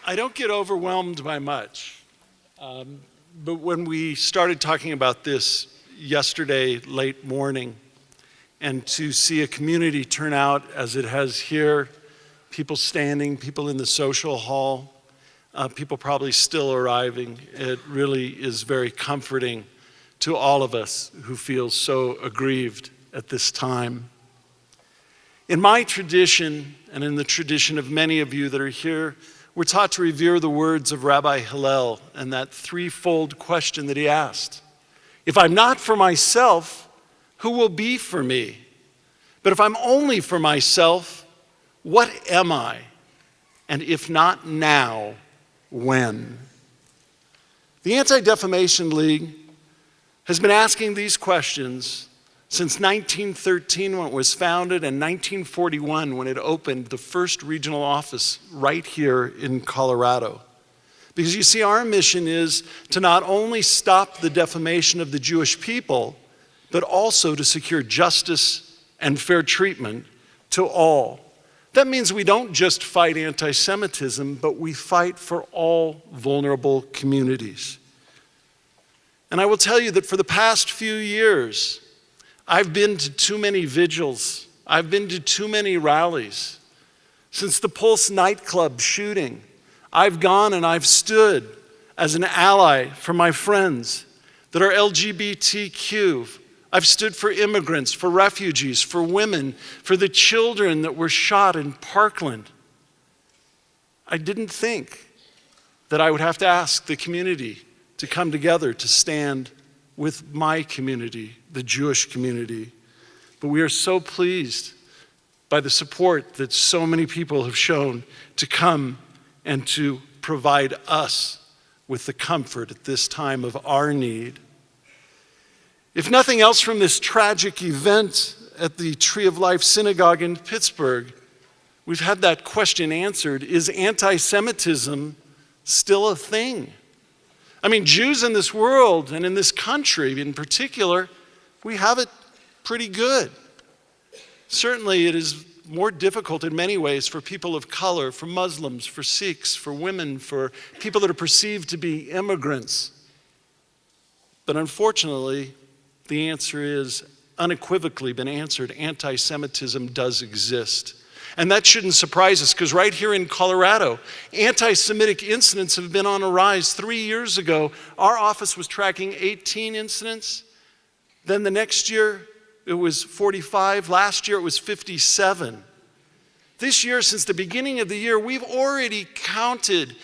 I don't get overwhelmed by much, but when we started talking about this yesterday late morning, and to see a community turn out as it has here, people standing, people in the social hall, people probably still arriving, it really is very comforting to all of us who feel so aggrieved at this time. In my tradition, and in the tradition of many of you that are here, we're taught to revere the words of Rabbi Hillel and that threefold question that he asked. If I'm not for myself, who will be for me? But if I'm only for myself, what am I? And if not now, when? The Anti-Defamation League has been asking these questions since 1913 when it was founded and 1941 when it opened the first regional office right here in Colorado. Because you see, our mission is to not only stop the defamation of the Jewish people, but also to secure justice and fair treatment to all. That means we don't just fight anti-Semitism, but we fight for all vulnerable communities. And I will tell you that for the past few years, I've been to too many vigils. I've been to too many rallies. Since the Pulse nightclub shooting, I've gone and I've stood as an ally for my friends that are LGBTQ. I've stood for immigrants, for refugees, for women, for the children that were shot in Parkland. I didn't think that I would have to ask the community to come together to stand with my community, the Jewish community. But we are so pleased by the support that so many people have shown to come and to provide us with the comfort at this time of our need. If nothing else from this tragic event at the Tree of Life Synagogue in Pittsburgh, we've had that question answered: is anti-Semitism still a thing? I mean, Jews in this world and in this country in particular, we have it pretty good. Certainly it is more difficult in many ways for people of color, for Muslims, for Sikhs, for women, for people that are perceived to be immigrants. But unfortunately, the answer is unequivocally been answered. Anti-Semitism does exist. And that shouldn't surprise us, because right here in Colorado, anti-Semitic incidents have been on a rise. 3 years ago, our office was tracking 18 incidents. Then the next year, it was 45. Last year, it was 57. This year, since the beginning of the year, we've already counted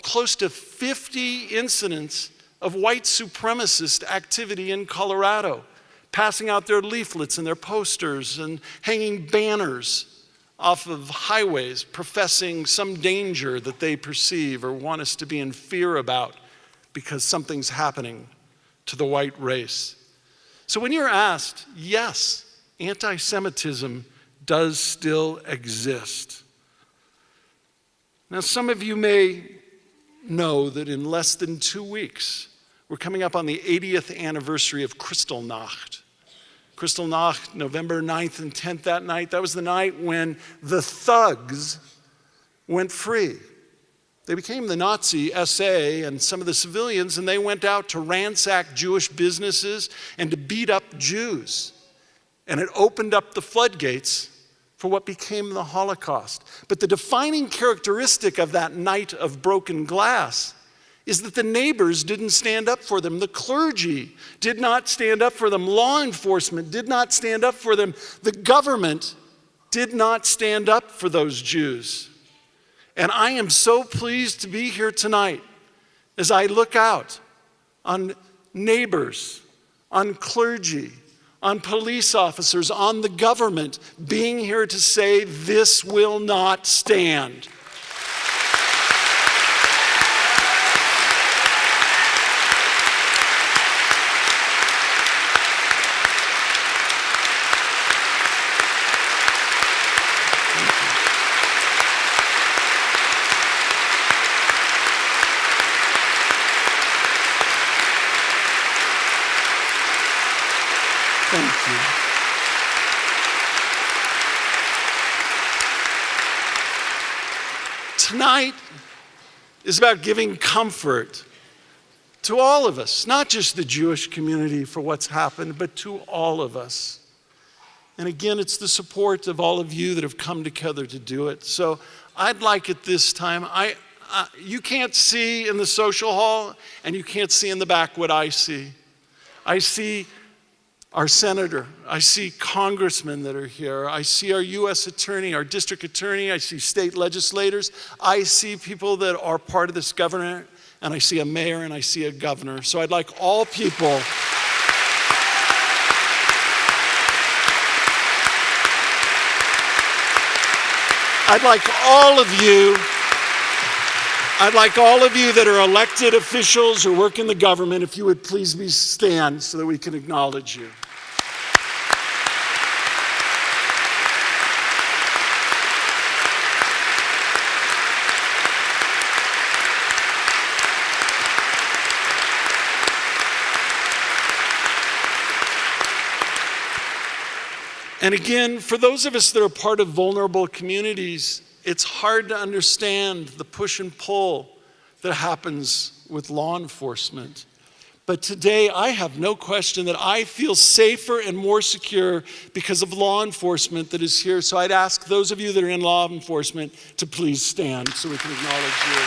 close to 50 incidents of white supremacist activity in Colorado, passing out their leaflets and their posters and hanging banners off of highways professing some danger that they perceive or want us to be in fear about because something's happening to the white race. So when you're asked, yes, anti-Semitism does still exist. Now, some of you may know that in less than 2 weeks, we're coming up on the 80th anniversary of Kristallnacht. Kristallnacht, November 9th and 10th that night, that was the night when the thugs went free. They became the Nazi SA and some of the civilians, and they went out to ransack Jewish businesses and to beat up Jews. And it opened up the floodgates for what became the Holocaust. But the defining characteristic of that night of broken glass is that the neighbors didn't stand up for them. The clergy did not stand up for them. Law enforcement did not stand up for them. The government did not stand up for those Jews. And I am so pleased to be here tonight as I look out on neighbors, on clergy, on police officers, on the government, being here to say this will not stand. Thank you. Tonight, is about giving comfort to all of us, not just the Jewish community for what's happened, but to all of us. And again, it's the support of all of you that have come together to do it. So I'd like at this time, you can't see in the social hall and you can't see in the back what I see. I see our senator, I see congressmen that are here, I see our U.S. attorney, our district attorney, I see state legislators, I see people that are part of this government, and I see a mayor and I see a governor. So I'd like all people I'd like all of you that are elected officials or work in the government, if you would please stand so that we can acknowledge you. And again, for those of us that are part of vulnerable communities, it's hard to understand the push and pull that happens with law enforcement. But today, I have no question that I feel safer and more secure because of law enforcement that is here. So I'd ask those of you that are in law enforcement to please stand so we can acknowledge you.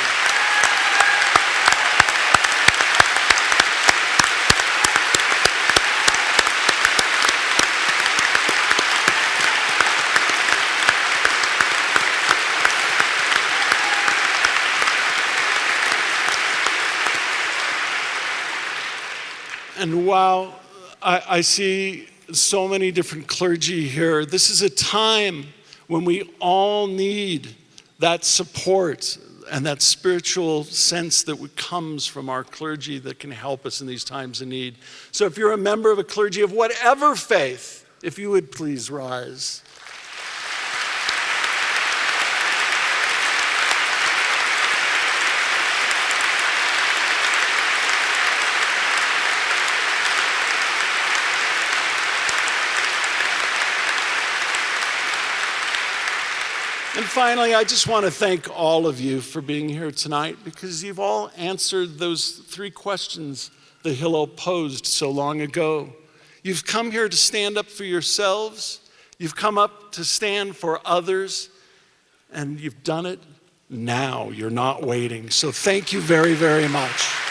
And while I see so many different clergy here, this is a time when we all need that support and that spiritual sense that comes from our clergy that can help us in these times of need. So if you're a member of a clergy of whatever faith, if you would please rise. And finally, I just want to thank all of you for being here tonight because you've all answered those 3 questions that Hillel posed so long ago. You've come here to stand up for yourselves. You've come up to stand for others. And you've done it now. You're not waiting. So thank you very, very much.